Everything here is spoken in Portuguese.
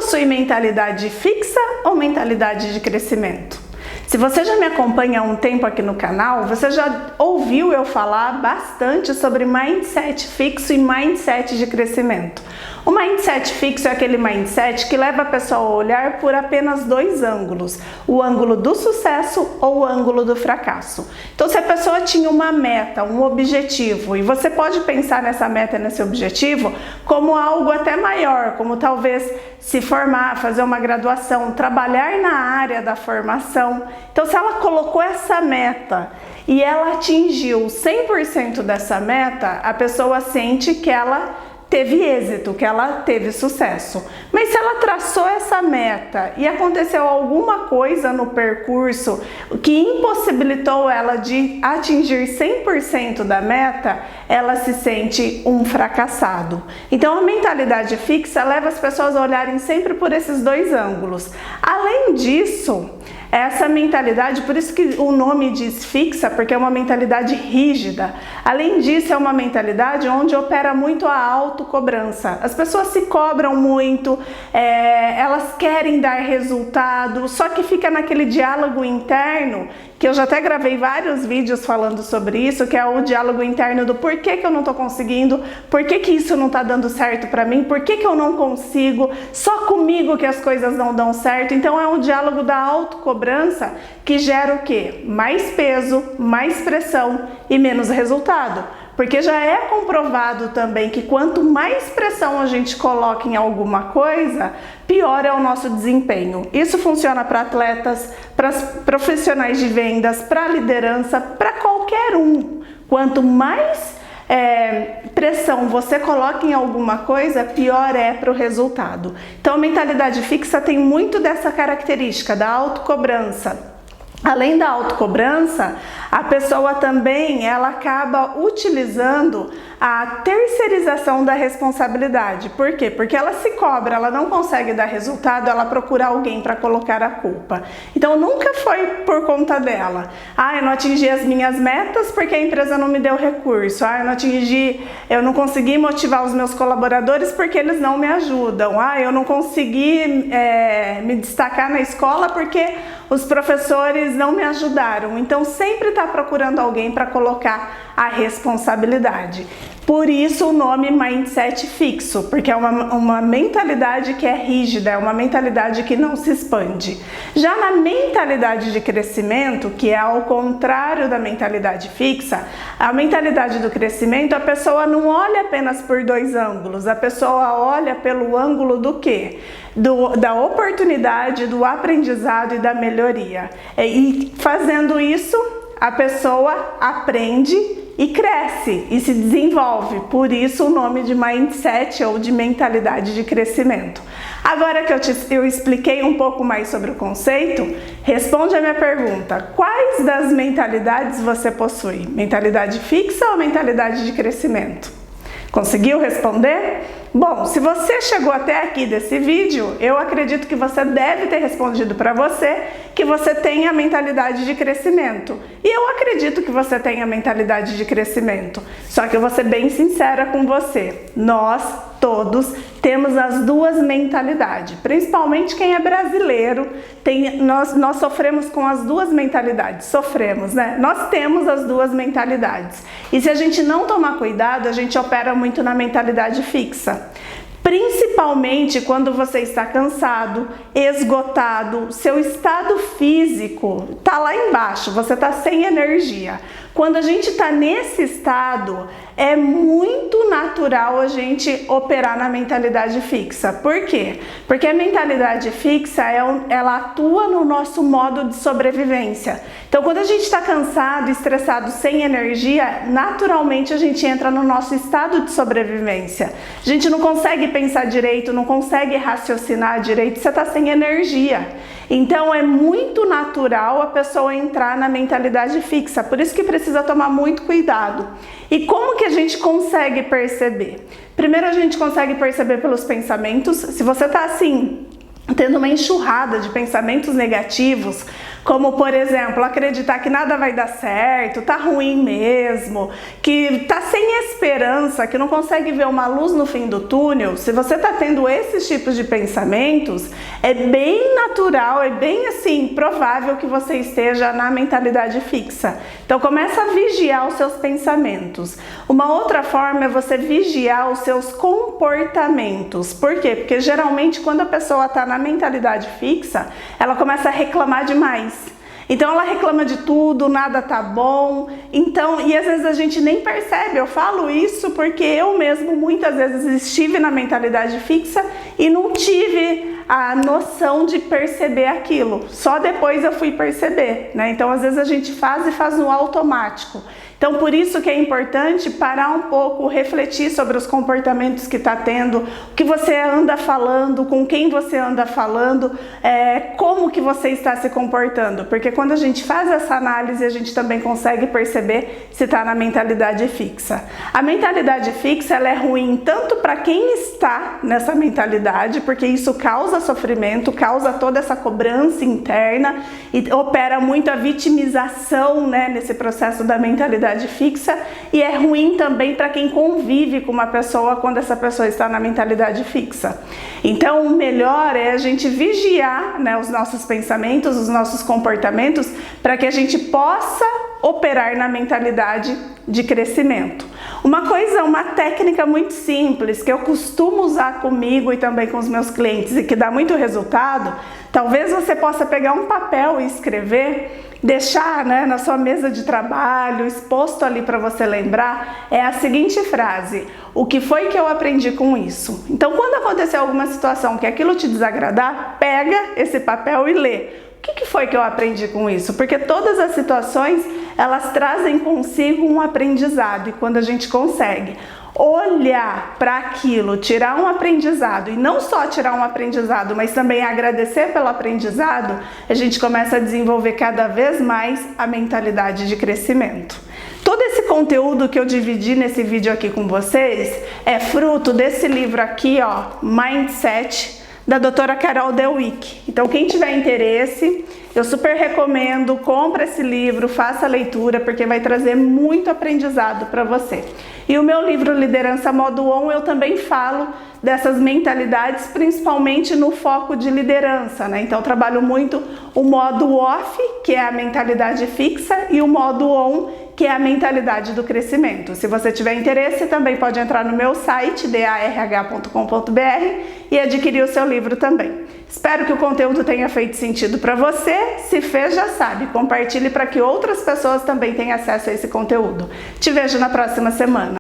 possui mentalidade fixa ou mentalidade de crescimento? Se você já me acompanha há um tempo aqui no canal, você já ouviu eu falar bastante sobre mindset fixo e mindset de crescimento. O mindset fixo é aquele mindset que leva a pessoa a olhar por apenas dois ângulos, o ângulo do sucesso ou o ângulo do fracasso. Então, se a pessoa tinha uma meta, um objetivo, e você pode pensar nessa meta, nesse objetivo, como algo até maior, como talvez se formar, fazer uma graduação, trabalhar na área da formação. Então, se ela colocou essa meta e ela atingiu 100% dessa meta, a pessoa sente que ela teve êxito, que ela teve sucesso. Mas se ela traçou essa meta e aconteceu alguma coisa no percurso que impossibilitou ela de atingir 100% da meta, ela se sente um fracassado. Então a mentalidade fixa leva as pessoas a olharem sempre por esses dois ângulos. Além disso, essa mentalidade, por isso que o nome diz fixa, porque é uma mentalidade rígida. Além disso, é uma mentalidade onde opera muito a autocobrança. As pessoas se cobram muito, elas querem dar resultado, só que fica naquele diálogo interno, que eu já até gravei vários vídeos falando sobre isso, que é o diálogo interno do porquê que eu não tô conseguindo, por que que isso não tá dando certo pra mim, por que que eu não consigo, só comigo que as coisas não dão certo. Então é o diálogo da autocobrança que gera o quê? Mais peso, mais pressão e menos resultado. Porque já é comprovado também que quanto mais pressão a gente coloca em alguma coisa, pior é o nosso desempenho. Isso funciona para atletas, para profissionais de vendas, para liderança, para qualquer um. Quanto mais pressão você coloca em alguma coisa, pior é para o resultado. Então a mentalidade fixa tem muito dessa característica da autocobrança. Além da autocobrança, a pessoa também ela acaba utilizando a terceirização da responsabilidade. Por quê? Porque ela se cobra, ela não consegue dar resultado, ela procura alguém para colocar a culpa. Então nunca foi por conta dela. Eu não atingi as minhas metas porque a empresa não me deu recurso. Eu não consegui motivar os meus colaboradores porque eles não me ajudam. Eu não consegui me destacar na escola porque os professores não me ajudaram. Então sempre está procurando alguém para colocar a responsabilidade. Por isso o nome mindset fixo, porque é uma mentalidade que é rígida, é uma mentalidade que não se expande. Já na mentalidade de crescimento, que é ao contrário da mentalidade fixa, a mentalidade do crescimento, a pessoa não olha apenas por dois ângulos, a pessoa olha pelo ângulo do quê? Da oportunidade, do aprendizado e da melhoria. E fazendo isso, a pessoa aprende e cresce e se desenvolve. Por isso o nome de mindset ou de mentalidade de crescimento. Agora que eu expliquei um pouco mais sobre o conceito, responde a minha pergunta: quais das mentalidades você possui? Mentalidade fixa ou mentalidade de crescimento? Conseguiu responder? Bom, se você chegou até aqui desse vídeo, eu acredito que você deve ter respondido para você que você tem a mentalidade de crescimento. E eu acredito que você tem a mentalidade de crescimento. Só que eu vou ser bem sincera com você. Nós todos temos as duas mentalidades, principalmente quem é brasileiro, nós sofremos com as duas mentalidades, sofremos, né? Nós temos as duas mentalidades. E se a gente não tomar cuidado, a gente opera muito na mentalidade fixa. Principalmente quando você está cansado, esgotado, seu estado físico está lá embaixo, você está sem energia. Quando a gente está nesse estado, é muito natural a gente operar na mentalidade fixa. Por quê? Porque a mentalidade fixa, ela atua no nosso modo de sobrevivência. Então, quando a gente está cansado, estressado, sem energia, naturalmente a gente entra no nosso estado de sobrevivência. A gente não consegue pensar direito, não consegue raciocinar direito, você está sem energia. Então é muito natural a pessoa entrar na mentalidade fixa, por isso que precisa tomar muito cuidado. E como que a gente consegue perceber? Primeiro a gente consegue perceber pelos pensamentos. Se você está assim, tendo uma enxurrada de pensamentos negativos, como por exemplo, acreditar que nada vai dar certo, tá ruim mesmo, que tá sem esperança, que não consegue ver uma luz no fim do túnel. Se você tá tendo esses tipos de pensamentos, é bem natural, é bem assim, provável que você esteja na mentalidade fixa. Então começa a vigiar os seus pensamentos. Uma outra forma é você vigiar os seus comportamentos. Por quê? Porque geralmente quando a pessoa tá na mentalidade fixa, ela começa a reclamar demais. Então ela reclama de tudo, nada tá bom. Então, e às vezes a gente nem percebe. Eu falo isso porque eu mesmo muitas vezes estive na mentalidade fixa e não tive a noção de perceber aquilo. Só depois eu fui perceber, né? Então às vezes a gente faz no automático. Então por isso que é importante parar um pouco, refletir sobre os comportamentos que está tendo, o que você anda falando, com quem você anda falando, como que você está se comportando. Porque quando a gente faz essa análise, a gente também consegue perceber se está na mentalidade fixa. A mentalidade fixa ela é ruim tanto para quem está nessa mentalidade, porque isso causa sofrimento, causa toda essa cobrança interna e opera muito a vitimização, né, nesse processo da mentalidade fixa, e é ruim também para quem convive com uma pessoa quando essa pessoa está na mentalidade fixa. Então o melhor é a gente vigiar, né, os nossos pensamentos, os nossos comportamentos, para que a gente possa operar na mentalidade de crescimento. Uma técnica muito simples que eu costumo usar comigo e também com os meus clientes e que dá muito resultado, talvez você possa pegar um papel e escrever, deixar, né, na sua mesa de trabalho, exposto ali para você lembrar, é a seguinte frase: o que foi que eu aprendi com isso? Então quando acontecer alguma situação que aquilo te desagradar, pega esse papel e lê. O que foi que eu aprendi com isso? Porque todas as situações, elas trazem consigo um aprendizado, e quando a gente consegue olhar para aquilo, tirar um aprendizado, e não só tirar um aprendizado, mas também agradecer pelo aprendizado, a gente começa a desenvolver cada vez mais a mentalidade de crescimento. Todo esse conteúdo que eu dividi nesse vídeo aqui com vocês é fruto desse livro aqui, ó, Mindset, da doutora Carol Dweck. Então quem tiver interesse, eu super recomendo, compra esse livro, faça a leitura, porque vai trazer muito aprendizado para você. E o meu livro Liderança Modo On, eu também falo dessas mentalidades, principalmente no foco de liderança, né? Então eu trabalho muito o modo off, que é a mentalidade fixa, e o modo on, que é a mentalidade do crescimento. Se você tiver interesse, também pode entrar no meu site, darh.com.br, e adquirir o seu livro também. Espero que o conteúdo tenha feito sentido para você. Se fez, já sabe, compartilhe para que outras pessoas também tenham acesso a esse conteúdo. Te vejo na próxima semana.